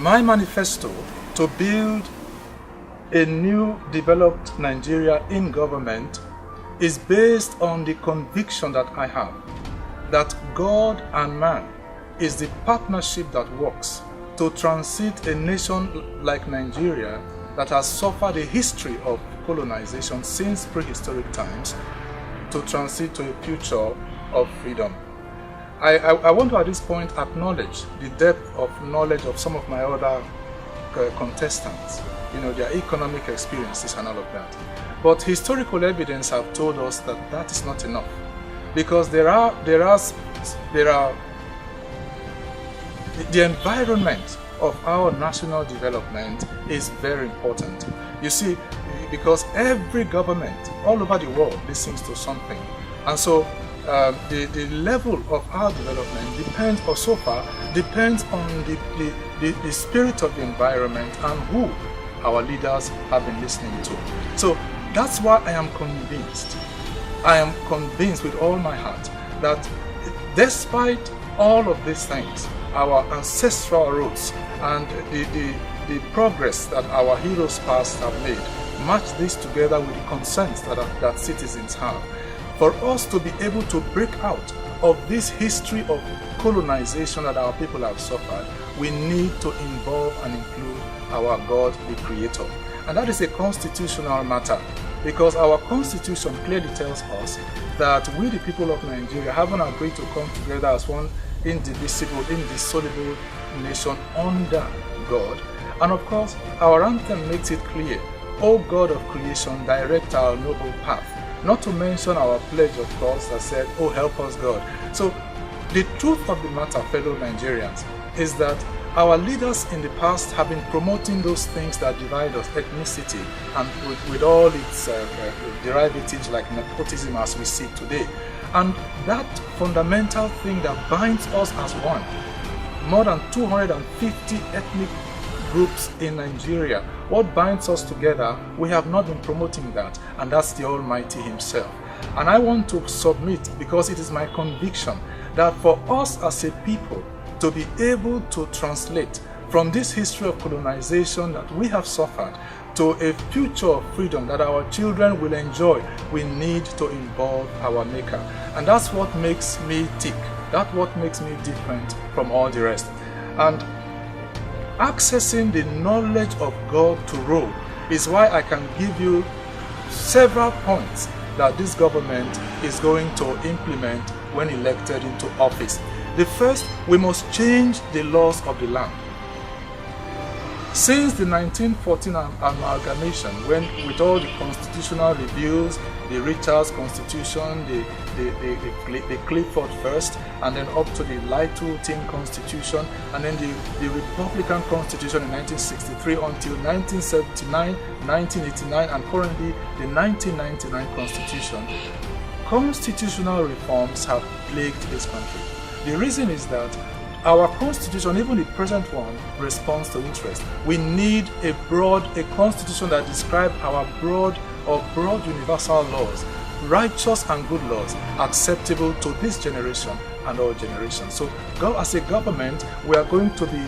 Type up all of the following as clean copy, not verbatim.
My manifesto to build a new developed Nigeria in government is based on the conviction that I have that God and man is the partnership that works to transit a nation like Nigeria that has suffered a history of colonization since prehistoric times to transit to a future of freedom. I want to at this point acknowledge the depth of knowledge of some of my other contestants, their economic experiences and all of that. But historical evidence have told us that that is not enough, because there are the environment of our national development is very important. You see, because every government all over the world listens to something, and so the level of our development depends, or so far depends on the spirit of the environment and who our leaders have been listening to. So that's why I am convinced with all my heart that despite all of these things, our ancestral roots and the progress that our heroes past have made, match this together with the concerns that citizens have. For us to be able to break out of this history of colonization that our people have suffered, we need to involve and include our God, the Creator. And that is a constitutional matter, because our constitution clearly tells us that we, the people of Nigeria, haven't agreed to come together as one indivisible, indissoluble nation under God. And of course, our anthem makes it clear, O God of creation, direct our noble path. Not to mention our pledge, of course, that said, oh, help us, God. So the truth of the matter, fellow Nigerians, is that our leaders in the past have been promoting those things that divide us, ethnicity, and with all its derivatives like nepotism as we see today. And that fundamental thing that binds us as one, more than 250 ethnic groups in Nigeria, what binds us together, we have not been promoting that, and that's the Almighty Himself. And I want to submit, because it is my conviction that for us as a people to be able to translate from this history of colonization that we have suffered to a future of freedom that our children will enjoy, we need to involve our Maker. And that's what makes me tick. That's what makes me different from all the rest. And accessing the knowledge of God to rule is why I can give you several points that this government is going to implement when elected into office. The first, we must change the laws of the land. Since the 1914 amalgamation, when with all the constitutional reviews, the Richards Constitution, the Clifford First, and then up to the Lytle-Tin Constitution, and then the Republican Constitution in 1963 until 1979, 1989, and currently the 1999 Constitution, constitutional reforms have plagued this country. The reason is that our constitution, even the present one, responds to interest. We need a constitution that describes our broad universal laws, righteous and good laws, acceptable to this generation and all generations. So as a government, we are going to be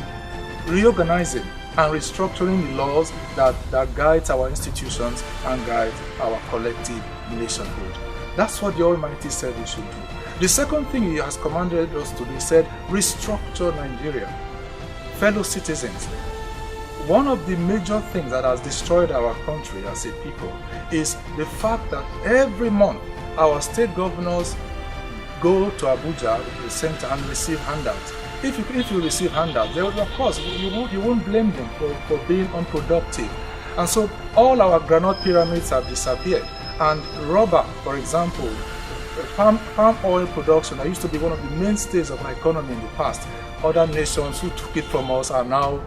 reorganizing and restructuring the laws that guide our institutions and guide our collective nationhood. That's what the Almighty said we should do. The second thing He has commanded us to do, He said, restructure Nigeria. Fellow citizens, one of the major things that has destroyed our country as a people is the fact that every month our state governors go to Abuja, the center, and receive handouts. If you receive handouts, they will, of course, you won't blame them for being unproductive. And so all our granite pyramids have disappeared. And rubber, for example, palm oil production that used to be one of the mainstays of our economy in the past, other nations who took it from us are now,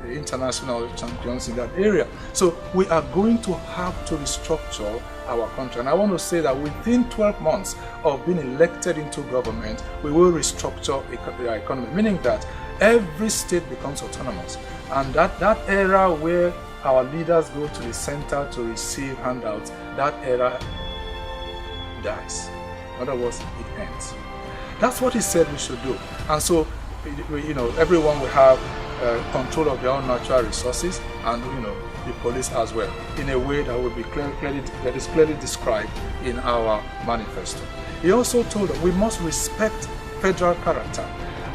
international champions in that area. So we are going to have to restructure our country. And I want to say that within 12 months of being elected into government, we will restructure our economy, meaning that every state becomes autonomous. And that era where our leaders go to the center to receive handouts, that era dies. In other words, it ends. That's what He said we should do. And so, everyone will have control of their own natural resources, and the police as well, in a way that will be that is clearly described in our manifesto. He also told us we must respect federal character.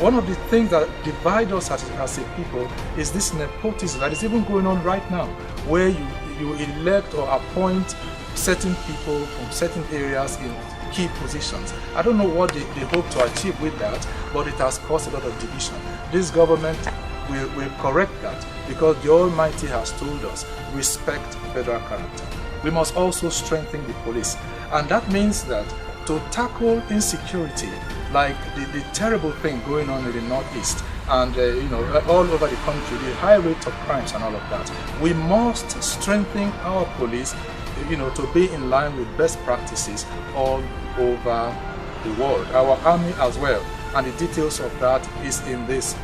One of the things that divide us as a people is this nepotism that is even going on right now, where you elect or appoint certain people from certain areas in key positions. I don't know what they hope to achieve with that, but it has caused a lot of division. This government will correct that, because the Almighty has told us, respect federal character. We must also strengthen the police, and that means that to tackle insecurity, like the terrible thing going on in the Northeast and all over the country, the high rate of crimes and all of that, we must strengthen our police, to be in line with best practices all over the world. Our army as well, and the details of that is in this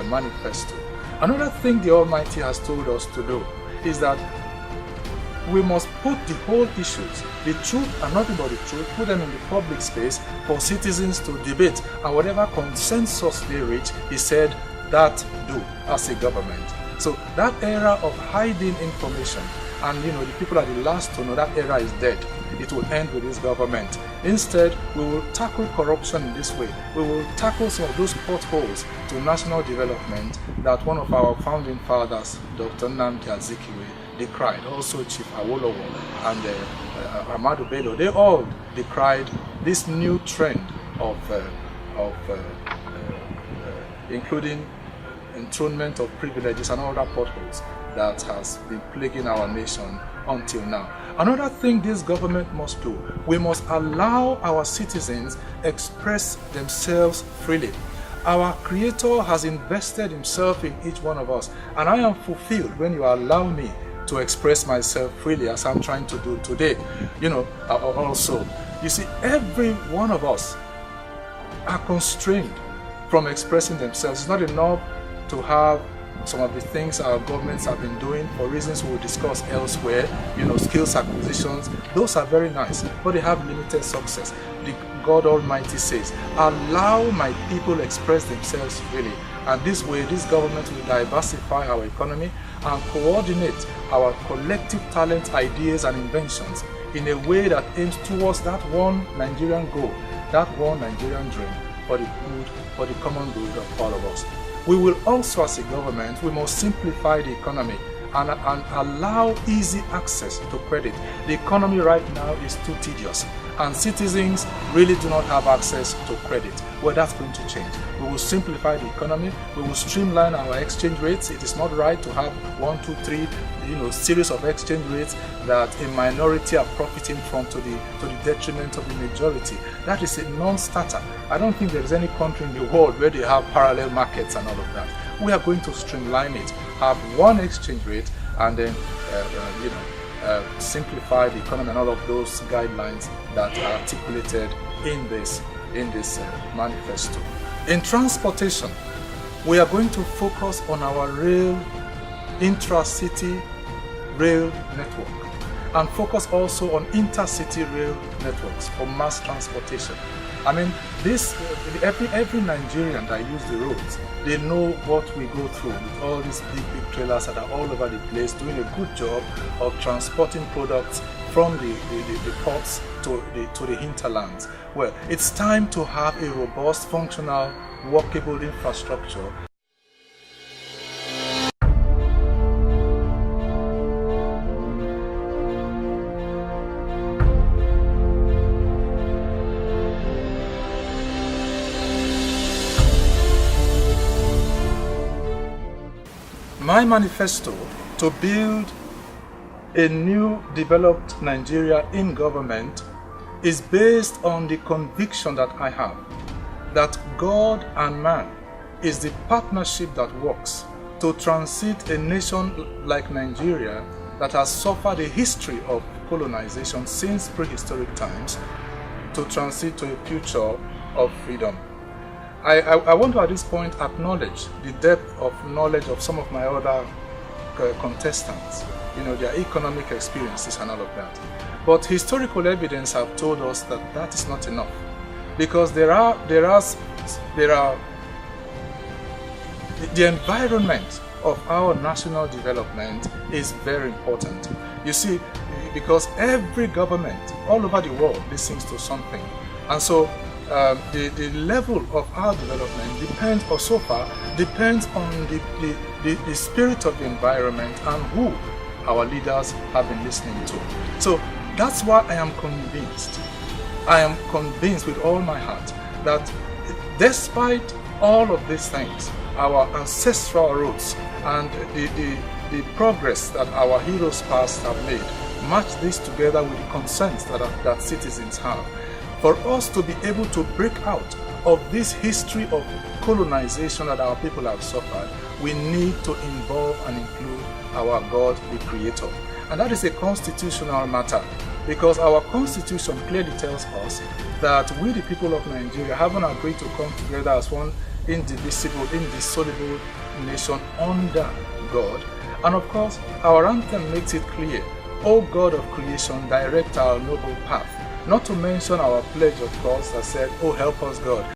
manifesto. Another thing the Almighty has told us to do is that we must put the whole issues, the truth and nothing but the truth, put them in the public space for citizens to debate, and whatever consensus they reach, he said, that do as a government. So that era of hiding information, and the people are the last to know, that era is dead. It will end with this government. Instead, we will tackle corruption in this way. We will tackle some of those potholes to national development that one of our founding fathers, Dr. Nnamdi Azikiwe, decried. Also Chief Awolowo and Ahmadu Bello, they all decried this new trend of including enthronement of privileges and other potholes that has been plaguing our nation until now. Another thing this government must do, we must allow our citizens express themselves freely. Our Creator has invested himself in each one of us, and I am fulfilled when you allow me to express myself freely, as I'm trying to do today. Also, you see, every one of us are constrained from expressing themselves. It's not enough to have some of the things our governments have been doing for reasons we'll discuss elsewhere, skills acquisitions. Those are very nice, but they have limited success. God Almighty says, allow my people express themselves freely. And this way, this government will diversify our economy and coordinate our collective talent, ideas, and inventions in a way that aims towards that one Nigerian goal, that one Nigerian dream, for the common good of all of us. We will also, as a government, we must simplify the economy and allow easy access to credit. The economy right now is too tedious, and citizens really do not have access to credit. Well, that's going to change. We will simplify the economy. We will streamline our exchange rates. It is not right to have 1, 2, 3, series of exchange rates that a minority are profiting from to the detriment of the majority. That is a non-starter. I don't think there is any country in the world where they have parallel markets and all of that. We are going to streamline it, have one exchange rate, and then simplify the economy and all of those guidelines that are articulated in this manifesto. In transportation, we are going to focus on our rail, intra-city rail network, and focus also on intercity rail networks for mass transportation. I mean, every Nigerian that use the roads, they know what we go through with all these big trailers that are all over the place, doing a good job of transporting products from the ports to the hinterlands. Well, it's time to have a robust, functional, workable infrastructure. My manifesto to build a new developed Nigeria in government is based on the conviction that I have that God and man is the partnership that works to transit a nation like Nigeria that has suffered a history of colonization since prehistoric times to transit to a future of freedom. I want to at this point acknowledge the depth of knowledge of some of my other contestants, their economic experiences and all of that. But historical evidence have told us that that is not enough, because there are the environment of our national development is very important. You see, because every government all over the world listens to something. And so the level of our development depends, or so far, depends on the spirit of the environment and who our leaders have been listening to. So that's why I am convinced with all my heart that despite all of these things, our ancestral roots and the progress that our heroes past have made, match this together with the concerns that citizens have. For us to be able to break out of this history of colonization that our people have suffered, we need to involve and include our God, the Creator. And that is a constitutional matter, because our constitution clearly tells us that we, the people of Nigeria, haven't agreed to come together as one indivisible, indissoluble nation under God. And of course, our anthem makes it clear, O God of creation, direct our noble path. Not to mention our pledge, of course, that said, oh, help us, God.